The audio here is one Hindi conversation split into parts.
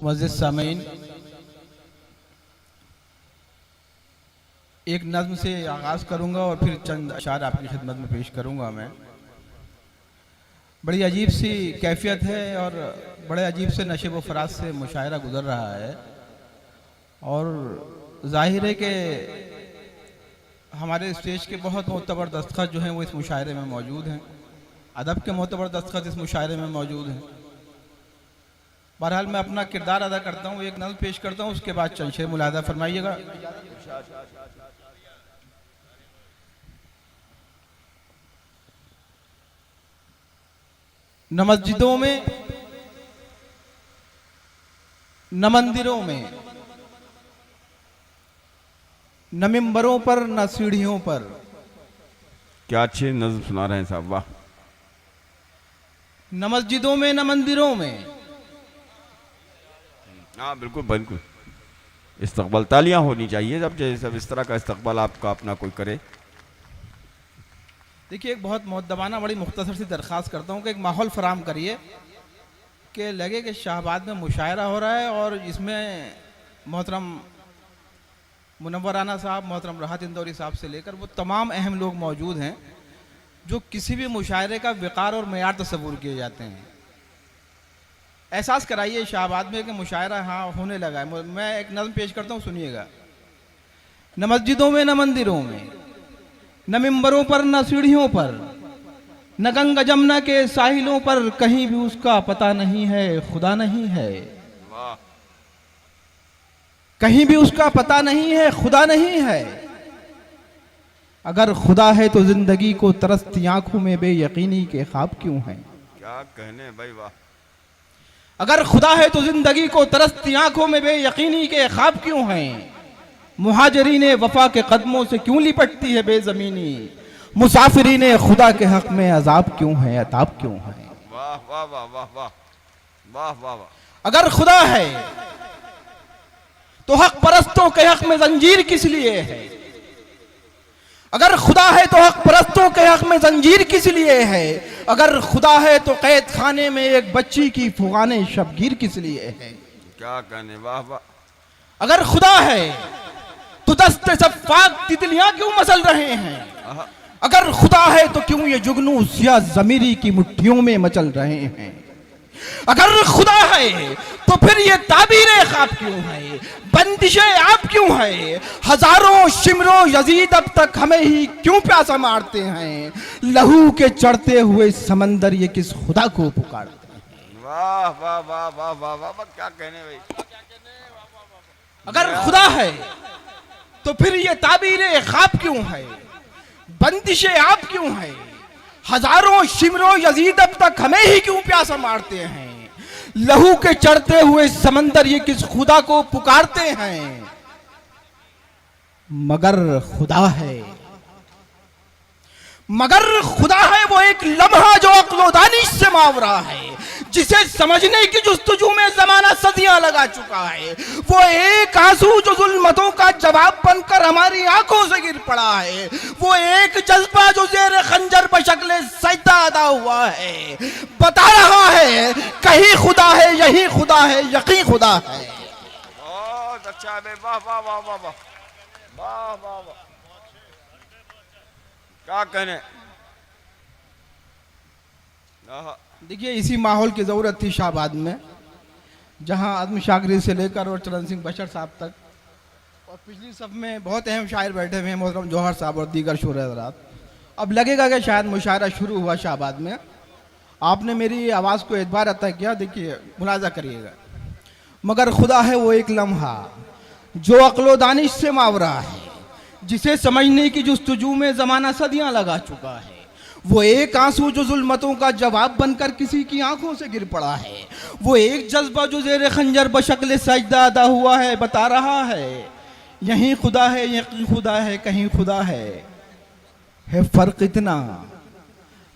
मुअज़्ज़िज़ सामीन, एक नज़्म से आगाज़ करूँगा और फिर चंद अशार आपकी खिदमत में पेश करूँगा। मैं बड़ी अजीब सी कैफियत है और बड़े अजीब से नशे व फराज से मुशायरा गुज़र रहा है और ज़ाहिर है कि हमारे स्टेज के बहुत मोतबर दस्तखत जो हैं वो इस मुशायरे में मौजूद हैं, अदब के मोतबर दस्तखत इस मुशायरे में मौजूद हैं। बहरहाल मैं अपना किरदार अदा करता हूँ, एक नज़्म पेश करता हूँ, उसके बाद चंद शेर मुलाहज़ा फरमाइएगा। न मस्जिदों में, न मंदिरों में, न मिंबरों पर, न सीढ़ियों पर। क्या अच्छे नज़्म सुना रहे हैं साहब, वाह। न मस्जिदों में, न मंदिरों में। हाँ बिल्कुल बिल्कुल, इस्तकबाल तालियां होनी चाहिए जब इस तरह का इस्तकबाल आपका अपना कोई करे। देखिए, एक बहुत मुअद्दबाना बड़ी मुख्तसर सी दरख्वास्त करता हूँ कि एक माहौल फराम करिए कि लगे कि शाहबाद में मुशायरा हो रहा है और इसमें मोहतरम मुनव्वराना साहब, मोहतरम राहत इंदौरी साहब से लेकर वो तमाम अहम लोग मौजूद हैं जो किसी भी मुशायरे का विकार और मेयार तस्वुर किए जाते हैं। एहसास कराइए शाहबाद में कि मुशायरा हाँ होने लगा है। मैं एक नज़्म पेश करता हूँ, सुनिएगा। न मस्जिदों में, न मंदिरों में, न मिंबरों पर, न सीढ़ियों पर, न गंगा जमुना के साहिलों पर, कहीं भी उसका पता नहीं है, खुदा नहीं है। कहीं भी उसका पता नहीं है, खुदा नहीं है। अगर खुदा है तो जिंदगी को तरसती आंखों में बेयकीनी के ख्वाब क्यों हैं? क्या कहने भाई, वाह। अगर खुदा है तो जिंदगी को तरसती आंखों में बेयकीनी के ख्वाब क्यों हैं? मुहाजिरीन वफा के कदमों से क्यों लिपटती है बेजमीनी? मुसाफिरीन खुदा के हक में अजाब क्यों है, अताब क्यों है? वाह वाह वाह वाह वाह वाह वाह वाह। अगर खुदा है तो हक परस्तों के हक में जंजीर किस लिए है? अगर खुदा है तो हक परस्तों के हक में जंजीर किस लिए है? अगर खुदा है तो कैद खाने में एक बच्ची की फुगाने शबगीर किस लिए है? क्या कहने, वाह वाह। अगर खुदा है तो दस्ते सफ़ाक तितलियां क्यों मसल रहे हैं? अगर खुदा है तो क्यों ये जुगनू सिया ज़मीरी की मुट्ठियों में मचल रहे हैं? अगर खुदा है तो फिर ये ताबीरे ख्वाब क्यों है, बंदिशें आप क्यों है? हजारों शिमरो यजीद अब तक हमें ही क्यों प्यासा मारते हैं? लहू के चढ़ते हुए समंदर ये किस खुदा को पुकारते हैं? वाह वाह वाह वाह वाह वाह, क्या कहने भाई। अगर खुदा है तो फिर ये ताबीरे ख्वाब क्यों है, बंदिशें आप क्यों है? हजारों शिमरो यजीद अब तक हमें ही क्यों प्यासा मारते हैं? लहू के चढ़ते हुए समंदर ये किस खुदा को पुकारते हैं? मगर खुदा है, मगर खुदा है वो एक लम्हा जो अक्ल दानिश से मावरा है, जिसे समझने की जुस्तजू में जमाना सदियां लगा चुका है। वो एक आंसू जो जुल्मतों का जवाब बनकर हमारी आंखों से गिर पड़ा है। वो एक जज्बा जो जेर खंजर बशक्ले सजदा अदा हुआ है, बता रहा है कहीं खुदा है, यही खुदा है, यकीन खुदा है। बहुत अच्छा है, वाह वाह वाह वाह वाह वाह वाह वाह, क्या कहने। देखिए, इसी माहौल की ज़रूरत थी शाहबाद में, जहां आदम शागरी से लेकर और चरण सिंह बशर साहब तक और पिछली सफ में बहुत अहम शायर बैठे हुए हैं, मोहतरम जौहर साहब और दीगर शोर हज़रात। अब लगेगा कि शायद मुशायरा शुरू हुआ शाहबाद में। आपने मेरी आवाज़ को एतबार अता किया, देखिए मुलाजा करिएगा। मगर खुदा है वो एक लम्हा जो अक्लो दानिश से मावरा है, जिसे समझने की जुस्तजू में ज़माना सदियां लगा चुका है। वो एक आंसू जो जुल्मतों का जवाब बनकर किसी की आंखों से गिर पड़ा है। वो एक जज्बा जो जेर खंजर बशक्ल सजदा अदा हुआ है, बता रहा है यही खुदा है, यकीन खुदा है, कहीं खुदा है फर्क इतना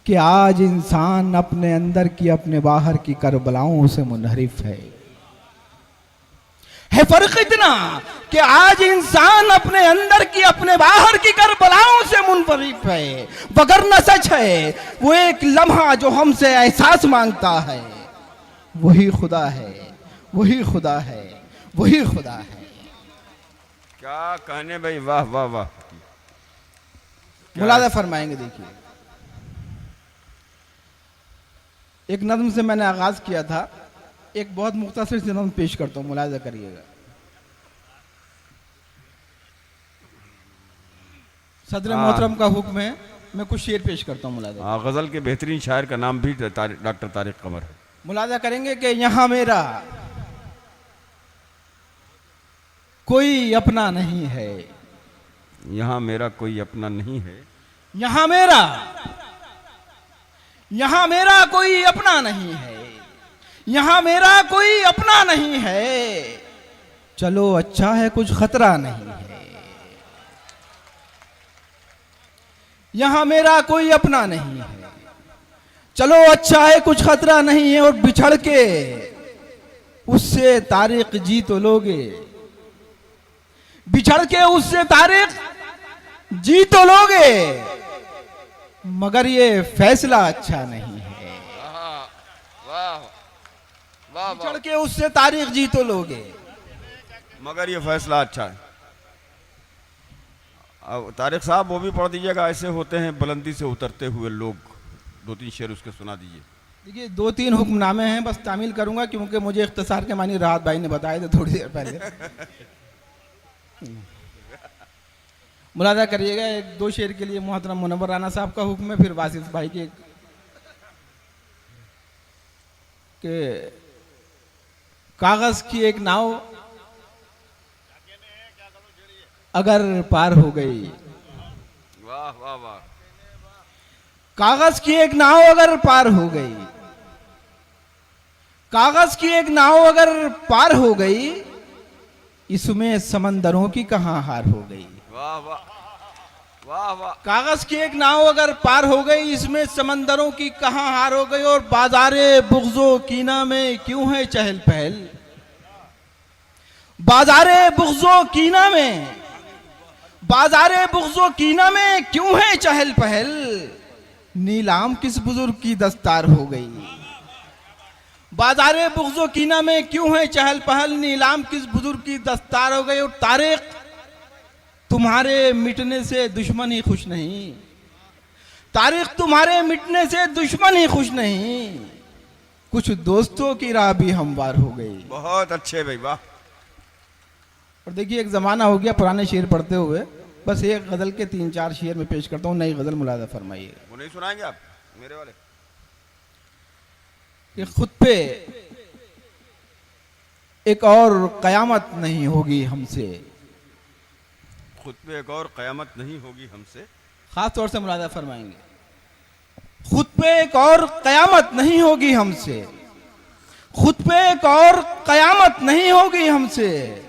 कि आज इंसान अपने अंदर की अपने बाहर की करबलाओं से मुनहरिफ है। फर्क इतना कि आज इंसान अपने अंदर की अपने बाहर की करबलाओं से मुनफरिफ है। वगरना सच है वो एक लम्हा जो हमसे एहसास मांगता है, वही खुदा है, वही खुदा है, वही खुदा है। क्या कहने भाई, वाह वाह वाह। मुलाजा फरमाएंगे। देखिए, एक नज़्म से मैंने आगाज किया था, एक बहुत मुख्तसर सी नज़्म पेश करता हूँ, मुलाजा करिएगा। सदर मोहतरम का हुक्म है, मैं कुछ शेर पेश करता हूँ, मुलाजा। गजल के बेहतरीन शायर का नाम भी डॉक्टर तारिक कमर है। मुलाजा करेंगे कि यहाँ मेरा कोई अपना नहीं है, यहाँ मेरा कोई अपना नहीं है, यहाँ मेरा कोई अपना नहीं है, यहाँ मेरा कोई अपना नहीं है, चलो अच्छा है कुछ खतरा नहीं है। यहाँ मेरा कोई अपना नहीं है, चलो अच्छा है कुछ खतरा नहीं है। और बिछड़ के उससे तारिक जी तो लोगे, बिछड़ के उससे तारिक जी तो लोगे, मगर ये फैसला अच्छा नहीं है। बिछड़ के उससे तारिक जी तो लोगे, मगर ये फैसला अच्छा है। अब तारिक साहब वो भी पढ़ दीजिएगा, ऐसे होते हैं बुलंदी से उतरते हुए लोग, 2-3 शेर उसके सुना दीजिए। देखिए, 2-3 हुक्मनामे हैं, बस तामील करूंगा क्योंकि मुझे इख्तिसार के मानी राहत भाई ने बताए थे थोड़ी देर पहले। मुलाजा करिएगा। 1-2 शेर के लिए मोहतरम मुनव्वर राना साहब का हुक्म है, फिर वासिफ भाई के कागज की एक नाव अगर पार हो गई, वाह वाह वाह। कागज की एक नाव अगर पार हो गई, कागज की एक नाव अगर पार हो गई, इसमें समंदरों की कहां हार हो गई। वाह वाह वाह वाह। कागज की एक नाव अगर पार हो गई, इसमें समंदरों की कहां हार हो गई। और बाजारे बुग़्ज़ो कीना में क्यों है चहल पहल, बाजारे बुग़्ज़ो कीना में, बाजारे बुग़्ज़ो कीना में क्यों है चहल पहल, नीलाम किस बुजुर्ग की दस्तार हो गई। बाजारे बुग़्ज़ो कीना में क्यों है चहल पहल, नीलाम किस बुजुर्ग की दस्तार हो गई। और तारिक तुम्हारे मिटने से दुश्मन ही खुश नहीं, तारिक तुम्हारे मिटने से दुश्मन ही खुश नहीं, कुछ दोस्तों की राह भी हमवार हो गई। बहुत अच्छे भाई, वाह। और देखिए, एक जमाना हो गया पुराने शेर पढ़ते हुए, बस एक गजल के 3-4 शेर में पेश करता हूँ, नई गजल मुलाजा फरमाइए। वो नहीं सुनाएंगे आप मेरे वाले? कि खुद पे एक और कयामत नहीं होगी हमसे, खुद पे एक और कयामत नहीं होगी हमसे, खास तौर से मुलाजा फरमाएंगे। खुद पे एक और कयामत नहीं होगी हमसे, खुद पे एक और कयामत नहीं होगी हमसे,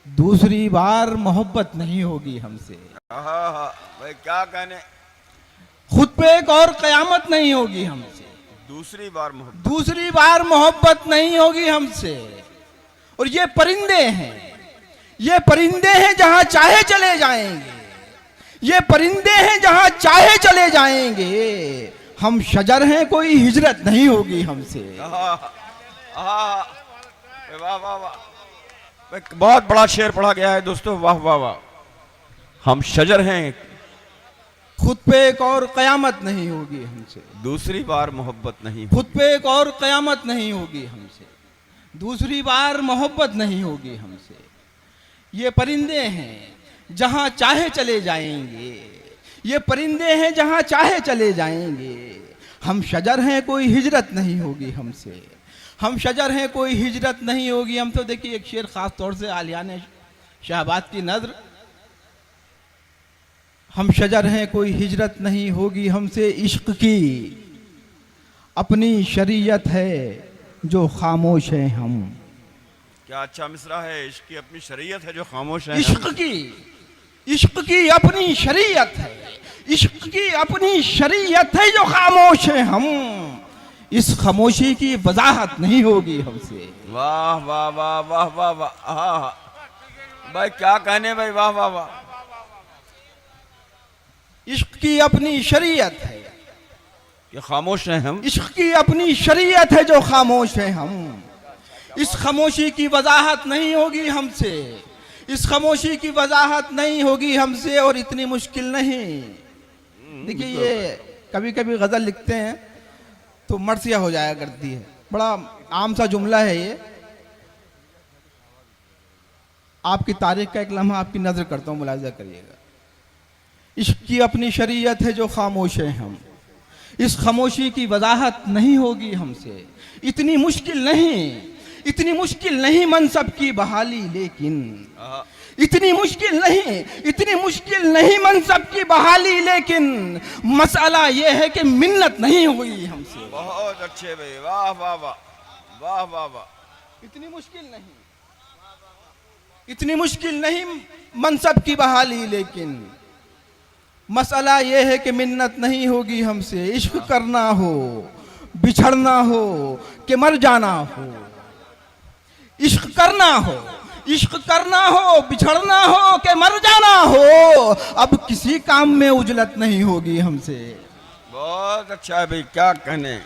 दूसरी बार मोहब्बत नहीं होगी हमसे। भाई क्या कहने, खुद पे एक और कयामत नहीं होगी हमसे, दूसरी बार मोहब्बत, दूसरी बार मोहब्बत नहीं होगी हमसे। और ये परिंदे हैं, ये परिंदे हैं जहां चाहे चले जाएंगे, ये परिंदे हैं जहां चाहे चले जाएंगे, हम शजर हैं कोई हिजरत नहीं होगी हमसे। वाह वाह वाह। बहुत बड़ा शेर पढ़ा गया है दोस्तों, वाह वाह वाह। हम शजर हैं, खुद पे एक और कयामत नहीं होगी हमसे, दूसरी बार मोहब्बत नहीं, खुद पे एक और कयामत नहीं होगी हमसे, दूसरी बार मोहब्बत नहीं होगी हमसे। ये परिंदे हैं जहां चाहे चले जाएंगे, ये परिंदे हैं जहां चाहे चले जाएंगे, हम शजर हैं कोई हिजरत नहीं होगी हमसे, हम शजर हैं कोई हिजरत नहीं होगी हम। तो देखिए, एक शेर खास तौर से आलियाने शहबाज की नज़र, हम शजर हैं कोई हिजरत नहीं होगी हमसे, इश्क की अपनी शरीयत है जो खामोश हैं हम। क्या अच्छा मिसरा है, इश्क की अपनी शरीयत है जो खामोश है। इश्क की अपनी शरीयत है, इश्क की अपनी शरीयत है जो खामोश है हम, इस खामोशी की वजाहत नहीं होगी हमसे। वाह वाह वाह वाह वाह वाह। भाई क्या कहने भाई, वाह वाह वाह। इश्क की अपनी शरीयत है, ये खामोश हैं हम, इश्क की अपनी शरीयत है जो खामोश है हम, इस खामोशी की वजाहत नहीं होगी हमसे, इस खामोशी की वजाहत नहीं होगी हमसे, और इतनी मुश्किल नहीं। देखिए ये कभी कभी गजल लिखते हैं तो मर्सिया हो जाया करती है, बड़ा आम सा जुमला है ये। आपकी तारीख का एक लम्हा आपकी नजर करता हूं, मुलाजा करिएगा। इश्क की अपनी शरीयत है जो खामोश है हम, इस खामोशी की वजाहत नहीं होगी हमसे, इतनी मुश्किल नहीं, इतनी मुश्किल नहीं मनसब की बहाली, लेकिन इतनी मुश्किल नहीं, इतनी मुश्किल नहीं मनसब की बहाली, लेकिन मसला यह है कि मिन्नत नहीं हुई हमसे। बहुत अच्छे भाई, वाह वाह वाह, वाह वाह वाह। इतनी मुश्किल नहीं, इतनी मुश्किल नहीं मनसब की बहाली, लेकिन मसला यह है कि मिन्नत नहीं होगी हमसे। इश्क करना हो, बिछड़ना हो कि मर जाना हो, इश्क करना हो, इश्क करना हो, बिछड़ना हो कि मर जाना हो, अब किसी काम में उजलत नहीं होगी हमसे। बहुत अच्छा है भाई, क्या कहने।